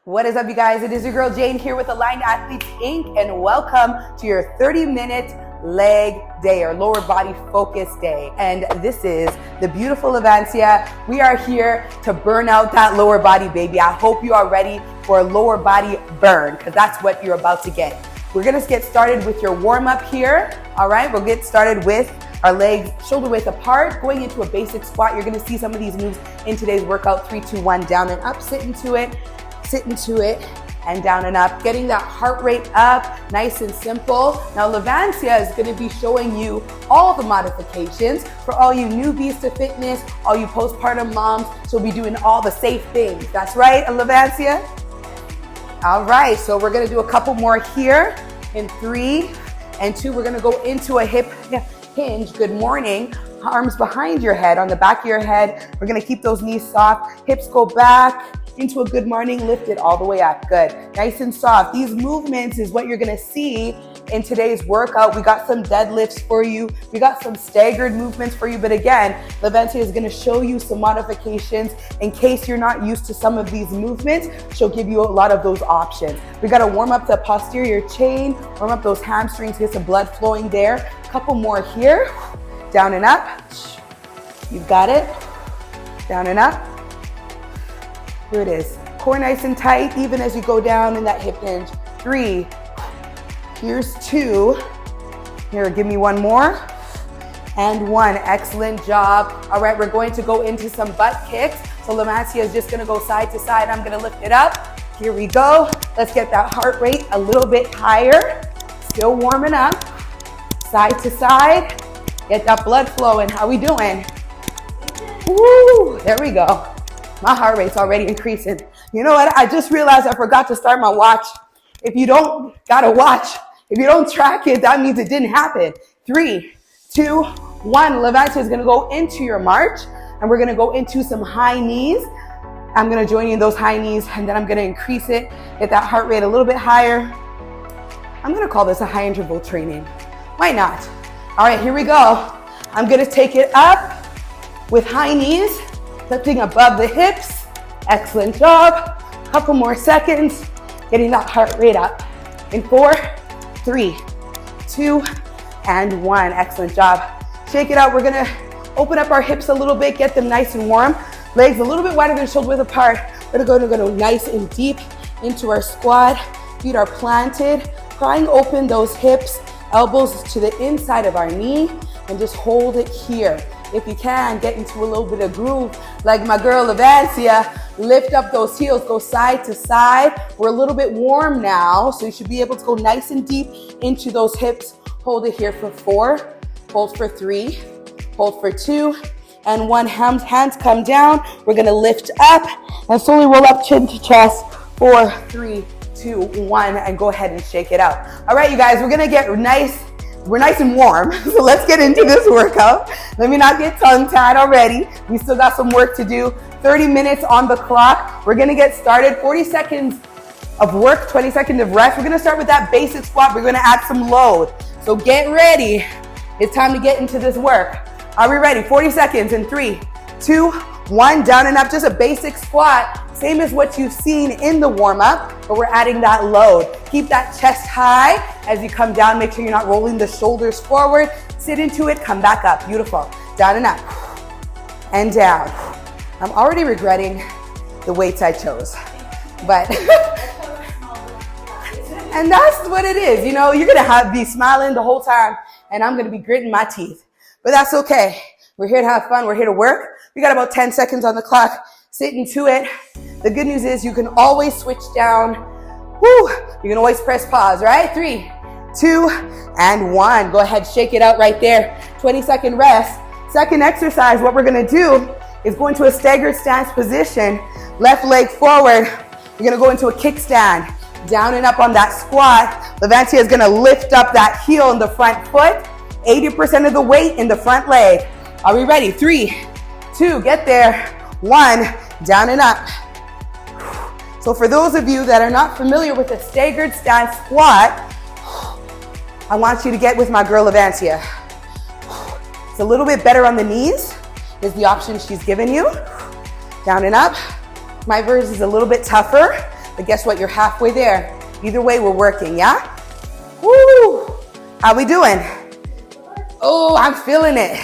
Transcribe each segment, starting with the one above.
What is up, you guys? It is your girl Jane here with Aligned Athletes Inc. and welcome to your 30-minute leg day or lower body focus day. And this is the beautiful Levancia. We are here to burn out that lower body, baby. I hope you are ready for a lower body burn because that's what you're about to get. We're gonna get started with your warm up here. All right, we'll get started with our legs shoulder width apart, going into a basic squat. You're gonna see some of these moves in today's workout. 3, 2, 1, down and up, sit into it, and down and up. Getting that heart rate up, nice and simple. Now Levancia is gonna be showing you all the modifications for all you newbies to fitness, all you postpartum moms. She'll be doing all the safe things. That's right, Levancia? All right, so we're gonna do a couple more here. In 3 and 2, we're gonna go into a hip hinge. Good morning. Arms behind your head, on the back of your head. We're gonna keep those knees soft. Hips go back into a good morning, lift it all the way up. Good, nice and soft. These movements is what you're gonna see in today's workout. We got some deadlifts for you. We got some staggered movements for you. But again, Levancia is gonna show you some modifications in case you're not used to some of these movements. She'll give you a lot of those options. We gotta warm up the posterior chain, warm up those hamstrings, get some blood flowing there. A couple more here. Down and up. You've got it. Down and up. Here it is. Core nice and tight, even as you go down in that hip hinge. 3. Here's 2. Here, give me one more. And 1. Excellent job. All right, we're going to go into some butt kicks. So Levancia is just gonna go side to side. I'm gonna lift it up. Here we go. Let's get that heart rate a little bit higher. Still warming up. Side to side. Get that blood flowing. How we doing? Woo, there we go. My heart rate's already increasing. You know what? I just realized I forgot to start my watch. If you don't got a watch, if you don't track it, that means it didn't happen. 3, 2, 1. Levancia is gonna go into your march and we're gonna go into some high knees. I'm gonna join you in those high knees and then I'm gonna increase it, get that heart rate a little bit higher. I'm gonna call this a high interval training. Why not? All right, here we go. I'm gonna take it up with high knees, lifting above the hips. Excellent job. Couple more seconds, getting that heart rate up. In 4, 3, 2, and 1. Excellent job. Shake it out. We're gonna open up our hips a little bit, get them nice and warm. Legs a little bit wider than shoulder width apart. We're gonna go nice and deep into our squat. Feet are planted, prying open those hips. Elbows to the inside of our knee and just hold it here. If you can, get into a little bit of groove like my girl Levancia. Lift up those heels, go side to side. We're a little bit warm now, so you should be able to go nice and deep into those hips. Hold it here for 4, hold for 3, hold for 2, and 1. Hands come down. We're gonna lift up and slowly roll up chin to chest. 4, 3, 2, 1, and go ahead and shake it out. All right, you guys, we're gonna get nice. We're nice and warm, so let's get into this workout. Let me not get tongue-tied already. We still got some work to do. 30 minutes on the clock. We're gonna get started. 40 seconds of work, 20 seconds of rest. We're gonna start with that basic squat. We're gonna add some load. So get ready. It's time to get into this work. Are we ready? 40 seconds in 3, 2, 1, down and up. Just a basic squat. Same as what you've seen in the warm-up, but we're adding that load. Keep that chest high as you come down. Make sure you're not rolling the shoulders forward. Sit into it, come back up. Beautiful. Down and up. And down. I'm already regretting the weights I chose, but and that's what it is. You know, you're gonna be smiling the whole time, and I'm gonna be gritting my teeth, but that's okay. We're here to have fun. We're here to work. We got about 10 seconds on the clock. Sit into it. The good news is you can always switch down. Woo! You can always press pause, right? 3, 2, and 1. Go ahead, shake it out right there. 20-second rest. Second exercise, what we're gonna do is go into a staggered stance position. Left leg forward. You're gonna go into a kickstand. Down and up on that squat. Levancia is gonna lift up that heel in the front foot. 80% of the weight in the front leg. Are we ready? 3, 2, get there. 1, down and up. So for those of you that are not familiar with a staggered stance squat, I want you to get with my girl Levancia. It's a little bit better on the knees, is the option she's given you. Down and up. My version is a little bit tougher. But guess what? You're halfway there. Either way, we're working, yeah? Woo! How we doing? Oh, I'm feeling it.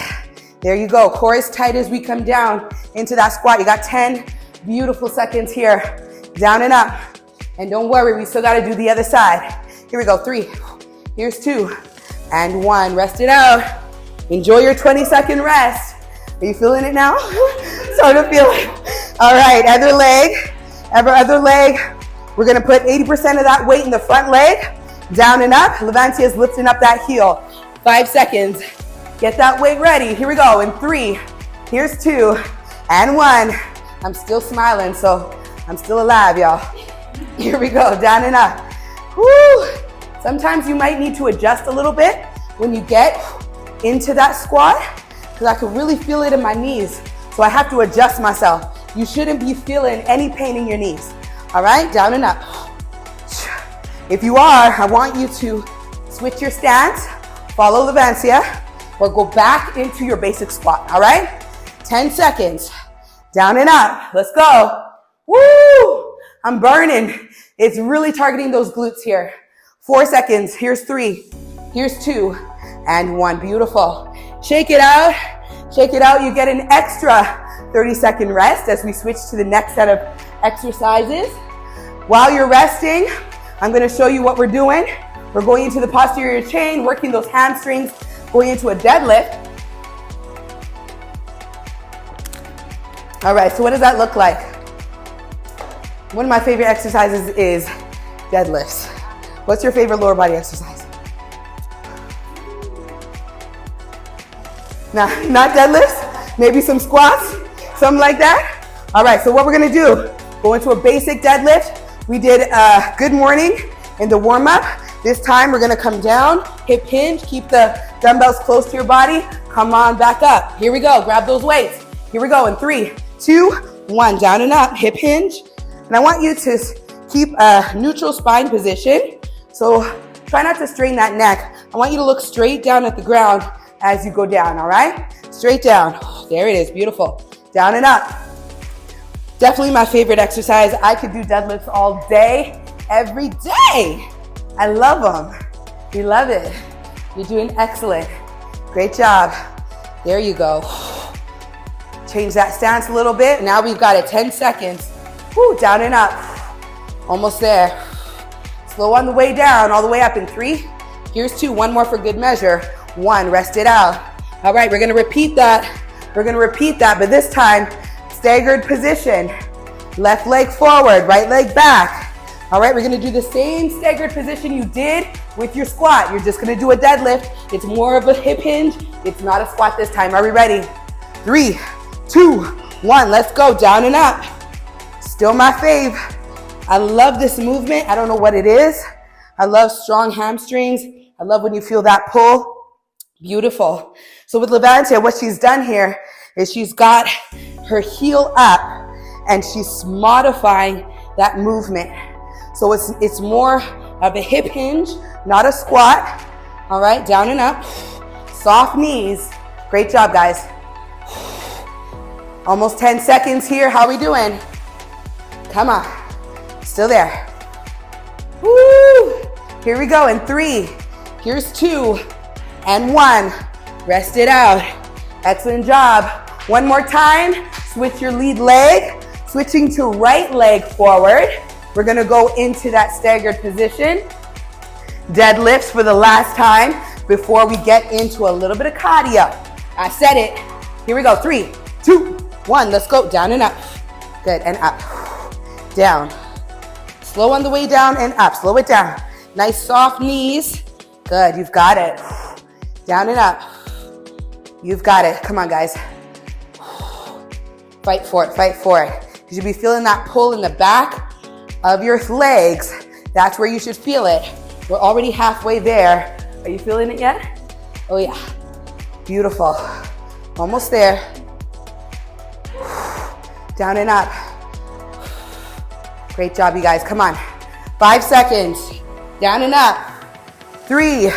There you go. Core as tight as we come down into that squat. You got 10 beautiful seconds here. Down and up. And don't worry, we still got to do the other side. Here we go. 3. Here's 2. And 1. Rest it out. Enjoy your 20-second rest. Are you feeling it now? Sort of feel it. All right, other leg. Other leg. We're going to put 80% of that weight in the front leg. Down and up. Levancia is lifting up that heel. 5 seconds. Get that weight ready. Here we go. In 3. Here's 2. And 1. I'm still smiling, so I'm still alive, y'all. Here we go. Down and up. Woo! Sometimes you might need to adjust a little bit when you get into that squat, because I can really feel it in my knees. So I have to adjust myself. You shouldn't be feeling any pain in your knees. All right, down and up. If you are, I want you to switch your stance, follow Levancia, or go back into your basic squat, all right? 10 seconds, down and up. Let's go. Woo! I'm burning. It's really targeting those glutes here. 4 seconds, here's 3, here's 2, and 1. Beautiful. Shake it out. Shake it out. You get an extra 30-second rest as we switch to the next set of exercises. While you're resting, I'm going to show you what we're doing. We're going into the posterior chain, working those hamstrings, going into a deadlift. All right, so what does that look like? One of my favorite exercises is deadlifts. What's your favorite lower body exercise? Not deadlifts, maybe some squats, something like that. All right, so what we're gonna do, go into a basic deadlift. We did a good morning in the warm up. This time we're gonna come down, hip hinge, keep the dumbbells close to your body. Come on back up. Here we go, grab those weights. Here we go in 3, 2, 1, down and up, hip hinge. And I want you to keep a neutral spine position. So try not to strain that neck. I want you to look straight down at the ground as you go down, all right? Straight down. There it is, beautiful. Down and up. Definitely my favorite exercise. I could do deadlifts all day, every day. I love them. We love it. You're doing excellent. Great job. There you go. Change that stance a little bit. Now we've got it, 10 seconds. Woo, down and up. Almost there. Slow on the way down, all the way up in 3. Here's 2, 1 more for good measure. 1, rest it out. All right, we're gonna repeat that. But this time, staggered position. Left leg forward, right leg back. All right, we're gonna do the same staggered position you did with your squat. You're just gonna do a deadlift. It's more of a hip hinge. It's not a squat this time. Are we ready? 3, 2, 1, let's go, down and up. Still my fave. I love this movement. I don't know what it is. I love strong hamstrings. I love when you feel that pull. Beautiful. So with Levancia, what she's done here is she's got her heel up and she's modifying that movement. So it's more of a hip hinge, not a squat. All right, down and up. Soft knees. Great job, guys. Almost 10 seconds here. How are we doing? Come on. Still there. Woo! Here we go in 3. Here's 2 and 1. Rest it out. Excellent job. One more time. Switch your lead leg. Switching to right leg forward. We're gonna go into that staggered position. Deadlifts for the last time before we get into a little bit of cardio. I said it. Here we go. 3, 2, 1. Let's go. Down and up. Good. And up. Down. Slow on the way down and up. Slow it down. Nice soft knees. Good. You've got it. Down and up. You've got it. Come on, guys. Fight for it. Fight for it. You should be feeling that pull in the back of your legs. That's where you should feel it. We're already halfway there. Are you feeling it yet? Oh, yeah. Beautiful. Almost there. Down and up. Great job, you guys. Come on. 5 seconds. Down and up. 3,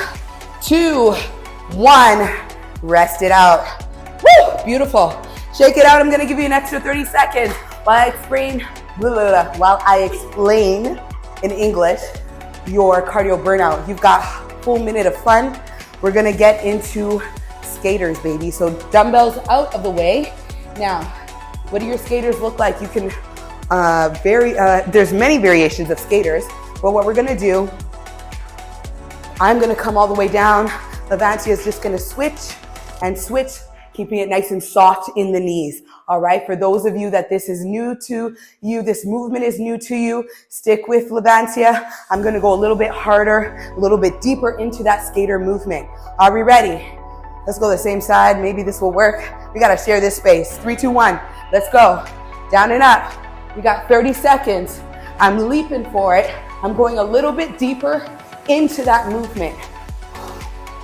2, 1. Rest it out. Woo! Beautiful. Shake it out. I'm going to give you an extra 30 seconds while I explain while I explain in English your cardio burnout. You've got a full minute of fun. We're gonna get into skaters, baby. So dumbbells out of the way. Now, what do your skaters look like? You can there's many variations of skaters, but what we're gonna do, I'm gonna come all the way down. Levancia is just gonna switch and switch, keeping it nice and soft in the knees. All right, for those of you that this is new to you, this movement is new to you, stick with Levancia. I'm gonna go a little bit harder, a little bit deeper into that skater movement. Are we ready? Let's go the same side. Maybe this will work. We gotta share this space. 3, 2, 1, let's go. Down and up. We got 30 seconds. I'm leaping for it. I'm going a little bit deeper into that movement.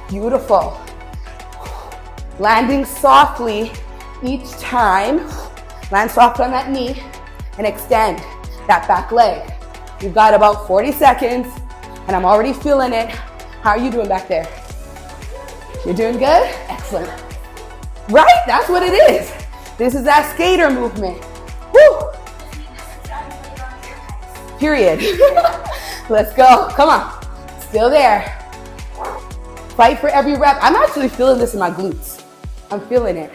Beautiful. Landing softly each time. Land soft on that knee and extend that back leg. You've got about 40 seconds and I'm already feeling it. How are you doing back there? You're doing good? Excellent. Right? That's what it is. This is that skater movement. Woo! Period. Let's go. Come on. Still there. Fight for every rep. I'm actually feeling this in my glutes. I'm feeling it.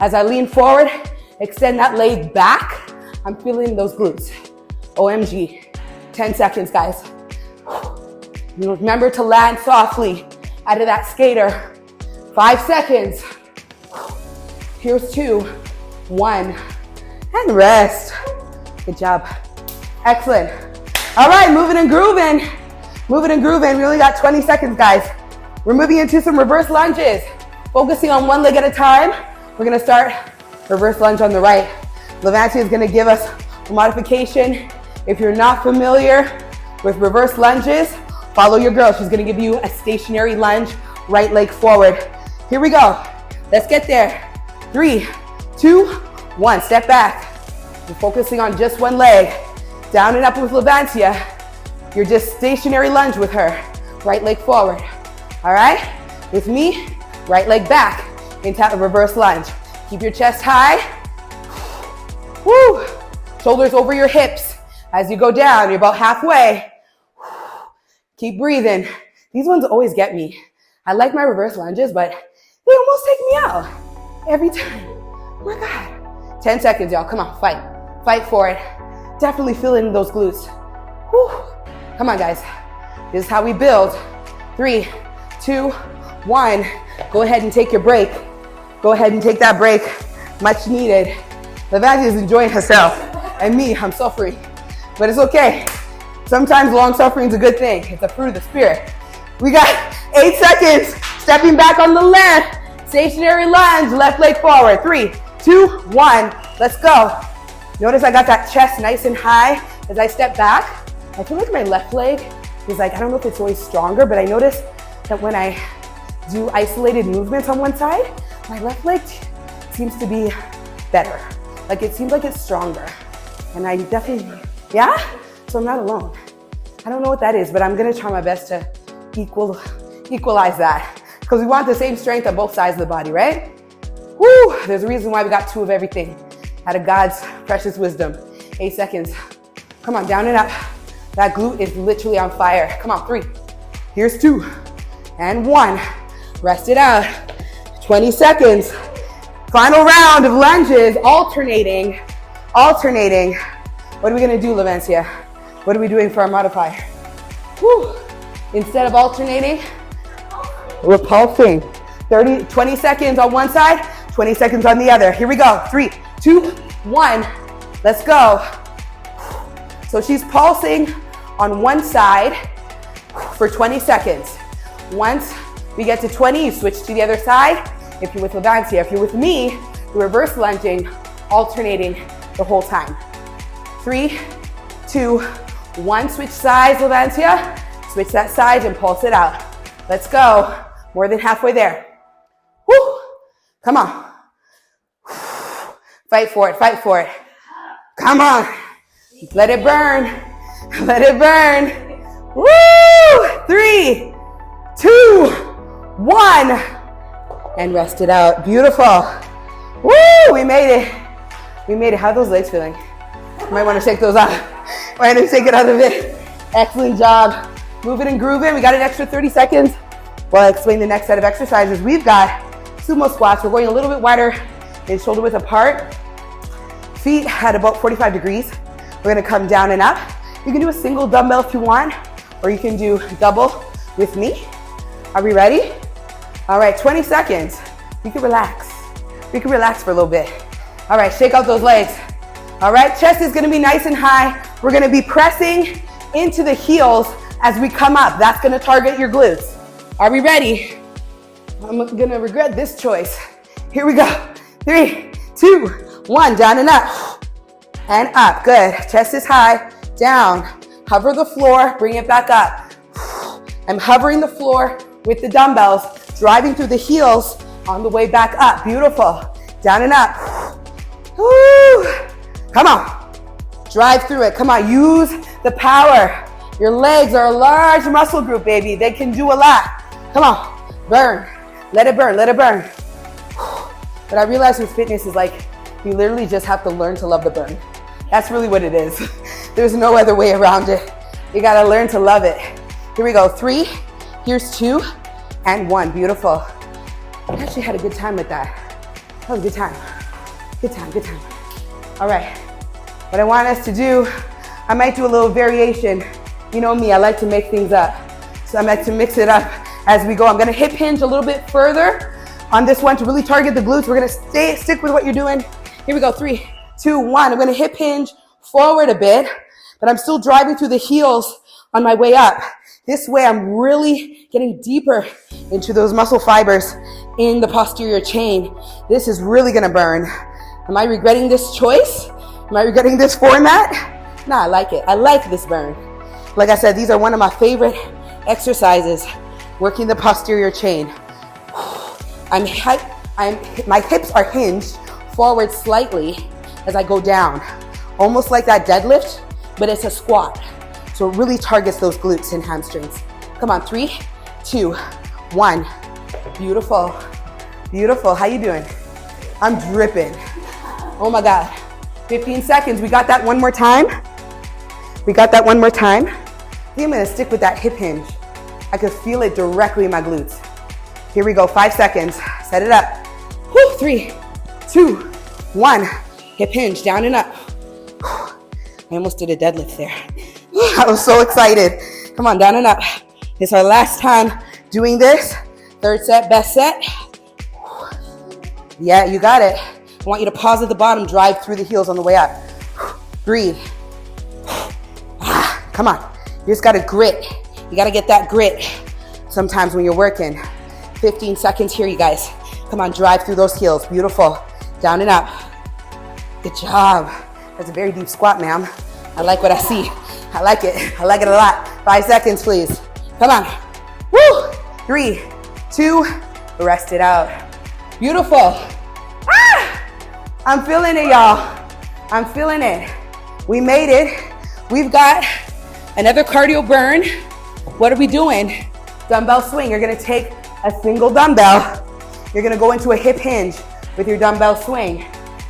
As I lean forward, extend that leg back. I'm feeling those glutes. OMG. 10 seconds, guys. Remember to land softly out of that skater. 5 seconds. Here's 2, 1, and rest. Good job. Excellent. All right, moving and grooving. Moving and grooving. We only got 20 seconds, guys. We're moving into some reverse lunges. Focusing on one leg at a time. We're gonna start reverse lunge on the right. Levancia is gonna give us a modification. If you're not familiar with reverse lunges, follow your girl. She's gonna give you a stationary lunge, right leg forward. Here we go. Let's get there. 3, 2, 1. Step back. You're focusing on just one leg. Down and up with Levancia. You're just stationary lunge with her. Right leg forward. All right? With me, right leg back into a reverse lunge. Keep your chest high. Woo! Shoulders over your hips. As you go down, you're about halfway. Keep breathing. These ones always get me. I like my reverse lunges, but they almost take me out every time. Oh my God. 10 seconds, y'all. Come on, fight. Fight for it. Definitely feeling those glutes. Woo. Come on, guys. This is how we build. 3, 2, 1. Go ahead and take your break. Go ahead and take that break. Much needed. Levancia is enjoying herself. And me, I'm suffering. But it's okay. Sometimes long suffering is a good thing. It's a fruit of the spirit. We got 8 seconds. Stepping back on the left. Stationary lunge, left leg forward. 3, 2, 1. Let's go. Notice I got that chest nice and high as I step back. I feel like my left leg is like, I don't know if it's always stronger, but I notice that when I do isolated movements on one side, my left leg seems to be better. Like it seems like it's stronger. And I definitely, yeah? So I'm not alone. I don't know what that is, but I'm gonna try my best to equalize that. Because we want the same strength on both sides of the body, right? Woo! There's a reason why we got 2 of everything out of God's precious wisdom. 8 seconds. Come on, down and up. That glute is literally on fire. Come on, 3. Here's 2. And 1. Rest it out. 20 seconds. Final round of lunges, alternating. What are we gonna do, Levancia? What are we doing for our modifier? Woo. Instead of alternating, we're pulsing. 20 seconds on one side, 20 seconds on the other. Here we go. 3, 2, 1. Let's go. So she's pulsing on one side for 20 seconds. Once we get to 20, you switch to the other side. If you're with Levancia, if you're with me, you're reverse lunging, alternating the whole time. 3, 2, 1. Switch sides, Levancia. Switch that side and pulse it out. Let's go. More than halfway there. Woo. Come on. Fight for it, fight for it. Come on. Let it burn. Let it burn. Woo! 3, 2, 1. And rest it out. Beautiful. Woo! We made it. We made it. How are those legs feeling? Might want to shake those out. Might want to shake it out of it. Excellent job. Moving and grooving. We got an extra 30 seconds. While I explain the next set of exercises, we've got sumo squats. We're going a little bit wider and shoulder width apart. Feet at about 45 degrees. We're gonna come down and up. You can do a single dumbbell if you want, or you can do double with me. Are we ready? All right, 20 seconds. We can relax. We can relax for a little bit. All right, shake out those legs. All right, chest is gonna be nice and high. We're gonna be pressing into the heels as we come up. That's gonna target your glutes. Are we ready? I'm gonna regret this choice. Here we go. 3, 2, 1, down and up. And up, good. Chest is high, down. Hover the floor, bring it back up. I'm hovering the floor with the dumbbells, driving through the heels on the way back up. Beautiful. Down and up. Woo. Come on. Drive through it. Come on, use the power. Your legs are a large muscle group, baby. They can do a lot. Come on, burn. Let it burn, let it burn. But I realize with fitness is like, you literally just have to learn to love the burn. That's really what it is. There's no other way around it. You gotta learn to love it. Here we go, 3, here's 2, and 1, beautiful. I actually had a good time with that. That was a good time. Good time, good time. All right, what I want us to do, I might do a little variation. You know me, I like to make things up. So I like to mix it up as we go. I'm gonna hip hinge a little bit further on this one to really target the glutes. We're gonna stick with what you're doing. Here we go, 3, 2, 1. I'm gonna hip hinge forward a bit, but I'm still driving through the heels on my way up. This way I'm really getting deeper into those muscle fibers in the posterior chain. This is really gonna burn. Am I regretting this choice? Am I regretting this format? No, I like it. I like this burn. Like I said, these are one of my favorite exercises, working the posterior chain. My hips are hinged forward slightly as I go down, almost like that deadlift, but it's a squat. So it really targets those glutes and hamstrings. Come on, 3, 2, 1. Beautiful, beautiful. How you doing? I'm dripping. Oh my God. 15 seconds. We got that one more time. We got that one more time. I think I'm gonna stick with that hip hinge. I could feel it directly in my glutes. Here we go, 5 seconds. Set it up. Woo, 3, 2, 1. Hip hinge, down and up. I almost did a deadlift there. I was so excited. Come on, down and up. It's our last time doing this. Third set, best set. Yeah, you got it. I want you to pause at the bottom, drive through the heels on the way up. Breathe. Come on. You just gotta grit. You gotta get that grit sometimes when you're working. 15 seconds here, you guys. Come on, drive through those heels. Beautiful. Down and up. Good job. That's a very deep squat, ma'am. I like what I see. I like it. I like it a lot. 5 seconds, please. Come on. Woo! 3, 2, rest it out. Beautiful. Ah! I'm feeling it, y'all. I'm feeling it. We made it. We've got another cardio burn. What are we doing? Dumbbell swing. You're gonna take a single dumbbell. You're gonna go into a hip hinge with your dumbbell swing.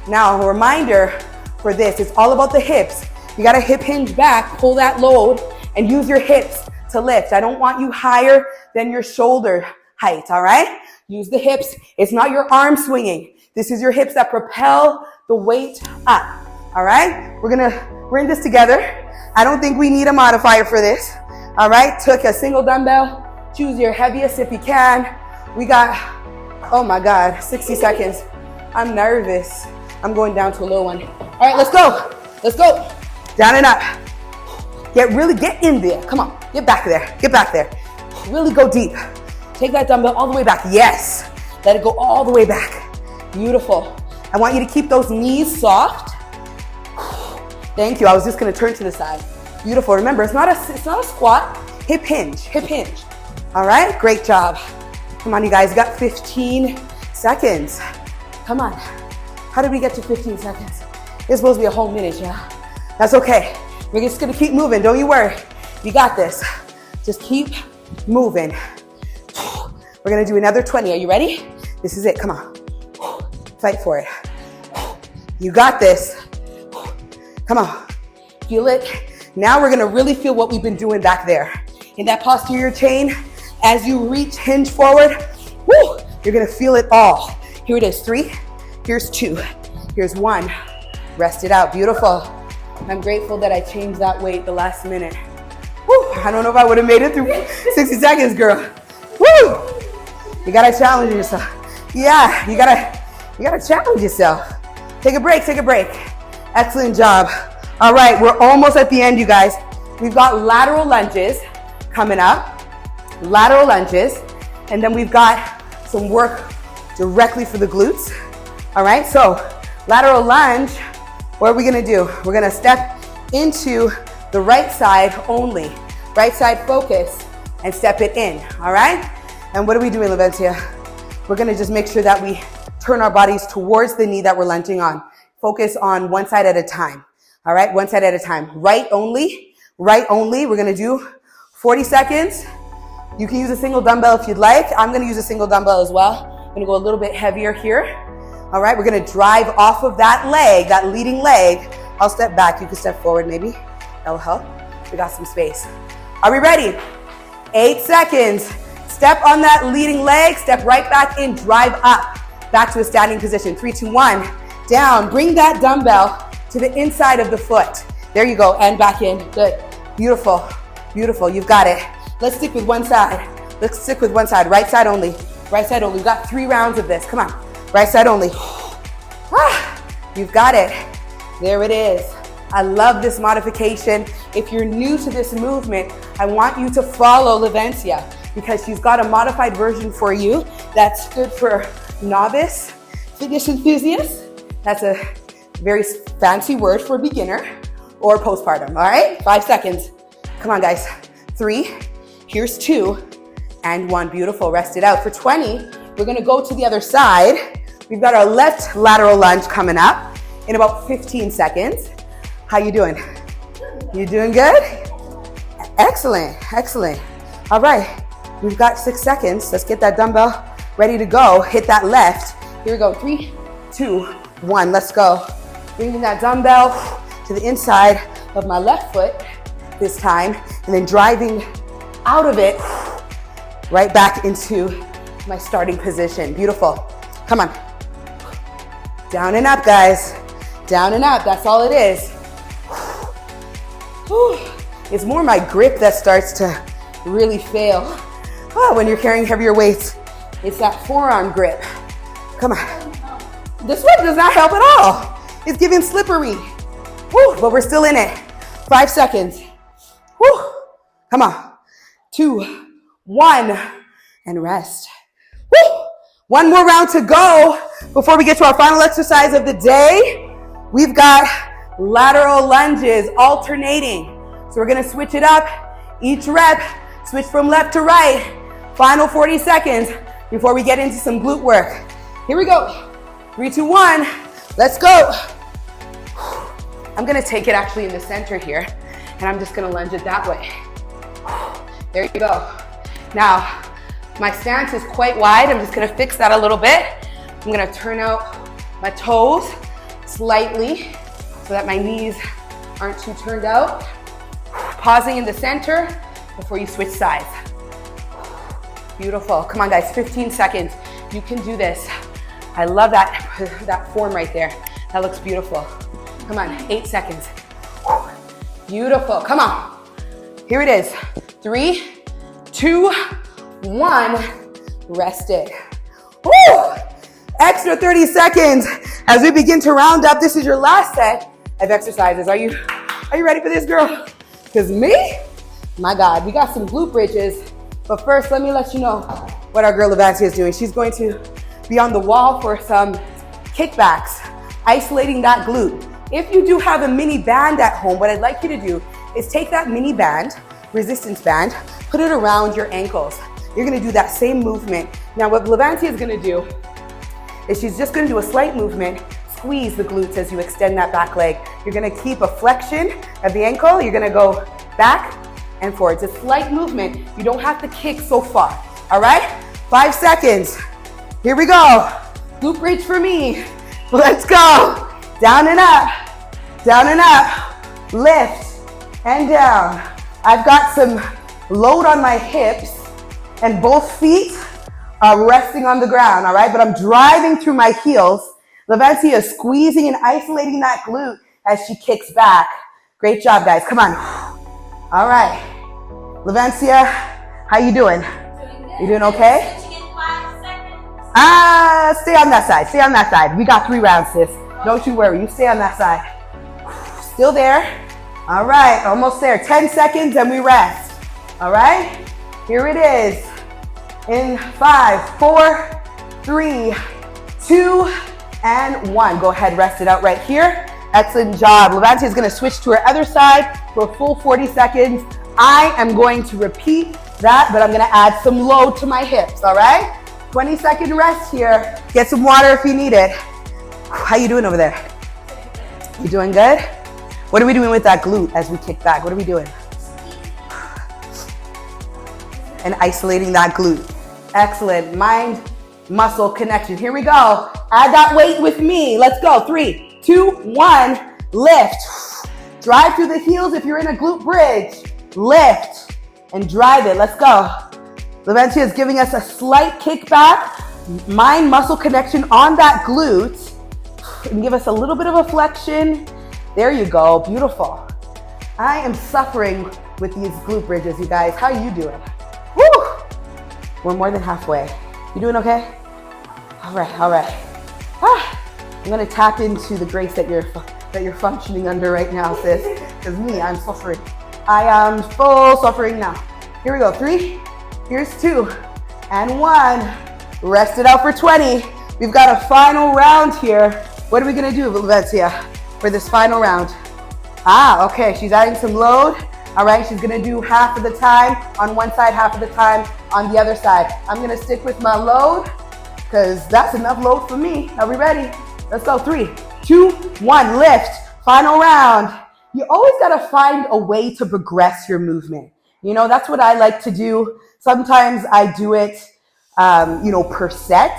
Now, a reminder for this, it's all about the hips. You gotta hip hinge back, pull that load, and use your hips to lift. I don't want you higher than your shoulder height, all right? Use the hips. It's not your arm swinging. This is your hips that propel the weight up, all right? We're in this together. I don't think we need a modifier for this, all right? Took a single dumbbell. Choose your heaviest if you can. We got, oh my God, 60 seconds. I'm nervous. I'm going down to a low one. All right, let's go. Let's go. Down and up. Get in there. Come on, get back there. Get back there. Really go deep. Take that dumbbell all the way back. Yes. Let it go all the way back. Beautiful. I want you to keep those knees soft. Thank you. I was just gonna turn to the side. Beautiful. Remember, it's not a squat. Hip hinge. Hip hinge. All right. Great job. Come on, you guys. You got 15 seconds. Come on. How did we get to 15 seconds? It's supposed to be a whole minute, yeah. That's okay. We're just gonna keep moving. Don't you worry. You got this. Just keep moving. We're gonna do another 20. Are you ready? This is it. Come on. Fight for it. You got this. Come on, feel it. Now we're gonna really feel what we've been doing back there. In that posterior chain, as you reach, hinge forward, woo, you're gonna feel it all. Here it is, 3, here's 2, here's 1. Rest it out, beautiful. I'm grateful that I changed that weight the last minute. Woo, I don't know if I would have made it through 60 seconds, girl. Woo, you gotta challenge yourself. Yeah, you gotta challenge yourself. Take a break. Excellent job. All right, we're almost at the end, you guys. We've got lateral lunges coming up, lateral lunges, and then we've got some work directly for the glutes. All right, so lateral lunge, what are we gonna do? We're gonna step into the right side only, right side focus, and step it in, all right? And what are we doing, Levencia? We're gonna just make sure that we turn our bodies towards the knee that we're lunging on. Focus on one side at a time, all right? One side at a time. Right only. We're gonna do 40 seconds. You can use a single dumbbell if you'd like. I'm gonna use a single dumbbell as well. I'm gonna go a little bit heavier here. All right, we're gonna drive off of that leg, that leading leg. I'll step back, you can step forward maybe. That'll help. We got some space. Are we ready? 8 seconds. Step on that leading leg, step right back in, drive up. Back to a standing position. 3, 2, 1. Down, bring that dumbbell to the inside of the foot. There you go, and back in. Good, beautiful, beautiful, you've got it. Let's stick with one side. Right side only. We've got 3 rounds of this, come on. Right side only. You've got it. There it is. I love this modification. If you're new to this movement, I want you to follow Levencia because she's got a modified version for you that's good for novice fitness enthusiasts. That's a very fancy word for beginner or postpartum, all right? 5 seconds. Come on, guys. 3, here's 2, and 1. Beautiful, rest it out. For 20, we're gonna go to the other side. We've got our left lateral lunge coming up in about 15 seconds. How you doing? You doing good? Excellent. All right, we've got 6 seconds. Let's get that dumbbell ready to go. Hit that left. Here we go, 3, 2, 1, let's go. Bringing that dumbbell to the inside of my left foot this time, and then driving out of it right back into my starting position. Beautiful. Come on. Down and up, guys. Down and up, that's all it is. It's more my grip that starts to really fail when you're carrying heavier weights. It's that forearm grip. Come on. This one does not help at all. It's giving slippery. But we're still in it. 5 seconds. Come on. 2, 1, and rest. One more round to go before we get to our final exercise of the day. We've got lateral lunges alternating. So we're gonna switch it up. Each rep, switch from left to right. Final 40 seconds before we get into some glute work. Here we go. 3, 2, 1, let's go. I'm gonna take it actually in the center here, and I'm just gonna lunge it that way. There you go. Now, my stance is quite wide. I'm just gonna fix that a little bit. I'm gonna turn out my toes slightly so that my knees aren't too turned out. Pausing in the center before you switch sides. Beautiful. Come on, guys, 15 seconds. You can do this. I love that form right there. That looks beautiful. Come on, 8 seconds. Beautiful, come on. Here it is. 3, 2, 1, rest it. Extra 30 seconds as we begin to round up. This is your last set of exercises. Are you ready for this, girl? Because me, my God, we got some glute bridges. But first, let me let you know what our girl Levencia is doing. She's going to be on the wall for some kickbacks, isolating that glute. If you do have a mini band at home, what I'd like you to do is take that mini band, resistance band, put it around your ankles. You're gonna do that same movement. Now what Levencia is gonna do is she's just gonna do a slight movement, squeeze the glutes as you extend that back leg. You're gonna keep a flexion of the ankle. You're gonna go back and forward. It's a slight movement. You don't have to kick so far, all right? 5 seconds. Here we go. Glute bridge for me. Let's go. Down and up. down and up, lift and down. I've got some load on my hips and both feet are resting on the ground, all right? But I'm driving through my heels. Levancia is squeezing and isolating that glute as she kicks back. Great job, guys. Come on. All right. Levancia, how you doing? Doing good. You doing okay? Switching in 5 seconds. Stay on that side. Stay on that side. We got 3 rounds, sis. Don't you worry. You stay on that side. Still there. All right. Almost there. 10 seconds and we rest. All right. Here it is. In 5, 4, 3, 2, and 1. Go ahead. Rest it out right here. Excellent job. Levancia is going to switch to her other side for a full 40 seconds. I am going to repeat that, but I'm going to add some load to my hips, all right? 20-second rest here. Get some water if you need it. How you doing over there? You doing good? What are we doing with that glute as we kick back? What are we doing? And isolating that glute. Excellent. Mind-muscle connection. Here we go. Add that weight with me. Let's go. 3, 2, 1. Lift. Drive through the heels if you're in a glute bridge. Lift and drive it. Let's go. Levancia is giving us a slight kickback, mind-muscle connection on that glute. And give us a little bit of a flexion. There you go. Beautiful. I am suffering with these glute bridges, you guys. How are you doing? Woo! We're more than halfway. You doing okay? All right, all right. I'm gonna tap into the grace that you're functioning under right now, sis. Because me, I'm suffering. I am full suffering now. Here we go. 3, here's 2, and 1. Rest it out for 20. We've got a final round here. What are we gonna do, Levancia, for this final round? Okay, she's adding some load. All right, she's gonna do half of the time on one side, half of the time on the other side. I'm gonna stick with my load because that's enough load for me. Are we ready? Let's go. 3, 2, 1, lift. Final round. You always gotta find a way to progress your movement. You know, that's what I like to do. Sometimes I do it, per set,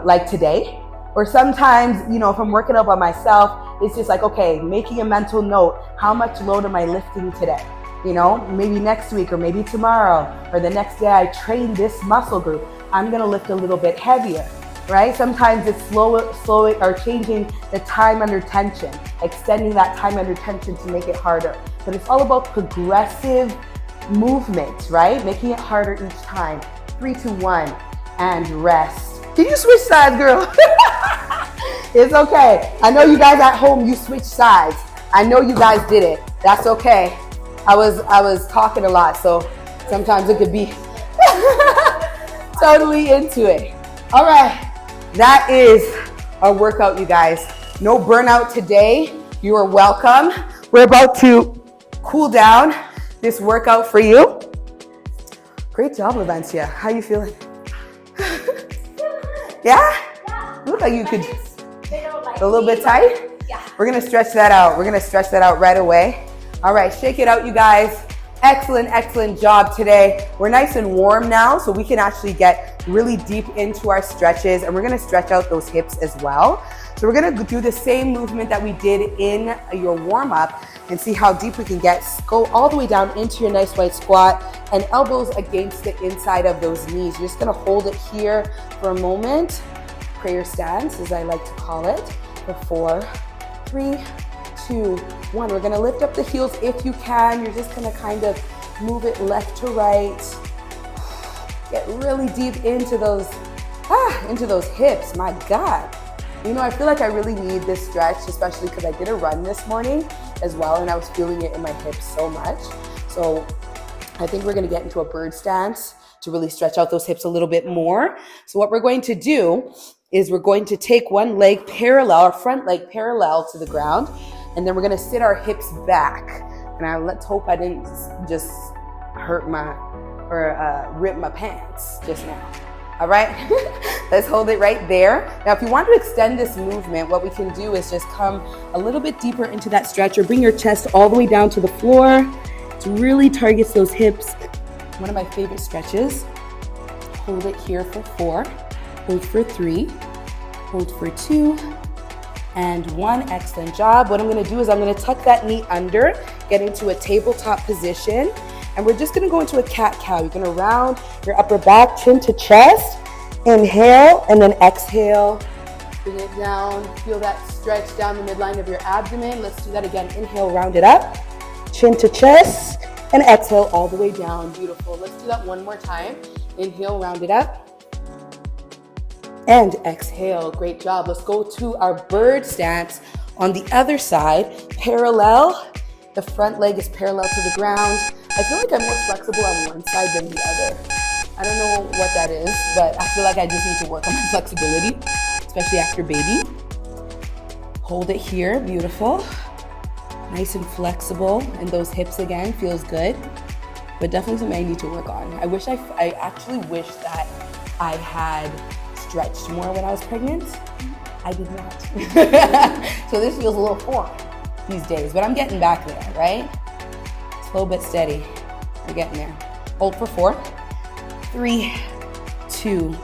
like today. Or sometimes, if I'm working out by myself, it's just like, okay, making a mental note, how much load am I lifting today? Maybe next week or maybe tomorrow or the next day I train this muscle group. I'm gonna lift a little bit heavier, right? Sometimes it's slowing or changing the time under tension, extending that time under tension to make it harder. But it's all about progressive movement, right? Making it harder each time. 3, 2, 1, and rest. Can you switch sides, girl? It's okay. I know you guys at home, you switch sides. I know you guys did it. That's okay. I was talking a lot, so sometimes it could be totally into it. All right, that is our workout, you guys. No burnout today. You are welcome. We're about to cool down this workout for you. Great job, Levancia. How you feeling? Yeah? Look like you could. A little bit tight? Yeah. We're gonna stretch that out. We're gonna stretch that out right away. All right, shake it out, you guys. Excellent, excellent job today. We're nice and warm now, so we can actually get really deep into our stretches, and we're gonna stretch out those hips as well. So we're gonna do the same movement that we did in your warm-up and see how deep we can get. Go all the way down into your nice wide squat and elbows against the inside of those knees. You're just gonna hold it here for a moment. Prayer stance, as I like to call it. For 4, 3, 2, 1. We're gonna lift up the heels if you can. You're just gonna kind of move it left to right. Get really deep into those hips. My God. I feel like I really need this stretch, especially because I did a run this morning as well, and I was feeling it in my hips so much. So I think we're gonna get into a bird stance to really stretch out those hips a little bit more. So what we're going to do is we're going to take one leg parallel, our front leg parallel to the ground, and then we're gonna sit our hips back. And let's hope I didn't just rip my pants just now. All right, let's hold it right there. Now, if you want to extend this movement, what we can do is just come a little bit deeper into that stretch, or bring your chest all the way down to the floor. It really targets those hips. One of my favorite stretches. Hold it here for 4. Hold for 3, hold for 2, and 1. Excellent job. What I'm gonna do is I'm gonna tuck that knee under, get into a tabletop position, and we're just gonna go into a cat-cow. You're gonna round your upper back, chin to chest. Inhale, and then exhale. Bring it down. Feel that stretch down the midline of your abdomen. Let's do that again. Inhale, round it up, chin to chest, and exhale all the way down. Beautiful. Let's do that one more time. Inhale, round it up. And exhale. Great job. Let's go to our bird stance on the other side. Parallel. The front leg is parallel to the ground. I feel like I'm more flexible on one side than the other. I don't know what that is, but I feel like I just need to work on my flexibility, especially after baby. Hold it here. Beautiful. Nice and flexible. And those hips again, feels good. But definitely something I need to work on. I actually wish that I had stretched more when I was pregnant. I did not. So this feels a little foreign these days, but I'm getting back there, right? Slow but steady. We're getting there. Hold for 4, 3, 2,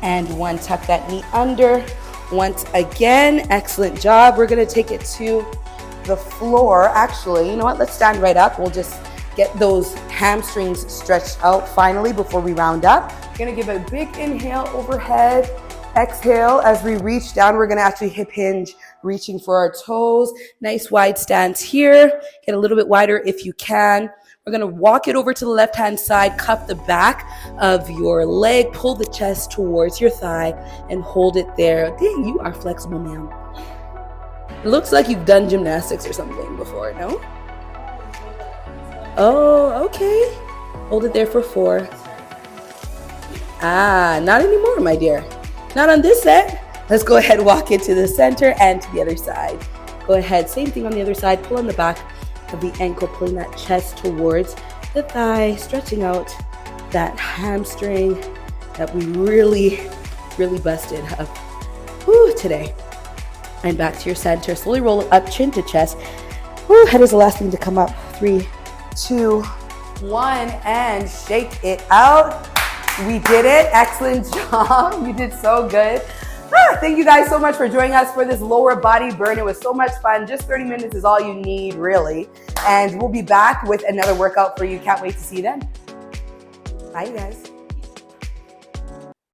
and 1. Tuck that knee under. Once again, excellent job. We're gonna take it to the floor. Actually, you know what? Let's stand right up. We'll just get those hamstrings stretched out finally before we round up. Gonna give a big inhale overhead. Exhale, as we reach down, we're gonna actually hip hinge, reaching for our toes. Nice wide stance here. Get a little bit wider if you can. We're gonna walk it over to the left-hand side, cup the back of your leg, pull the chest towards your thigh, and hold it there. Dang, you are flexible, ma'am. It looks like you've done gymnastics or something before, no? Oh, okay. Hold it there for 4. Not anymore, my dear. Not on this set. Let's go ahead, walk it to the center and to the other side. Go ahead, same thing on the other side. Pull on the back of the ankle, pulling that chest towards the thigh, stretching out that hamstring that we really busted up today. And back to your center. Slowly roll it up, chin to chest. Head is the last thing to come up. 3, 2, 1, and shake it out. We did it. Excellent job. You did so good. Thank you guys so much for joining us for this lower body burn. It was so much fun. Just 30 minutes is all you need, really. And we'll be back with another workout for you. Can't wait to see you then. Bye, you guys.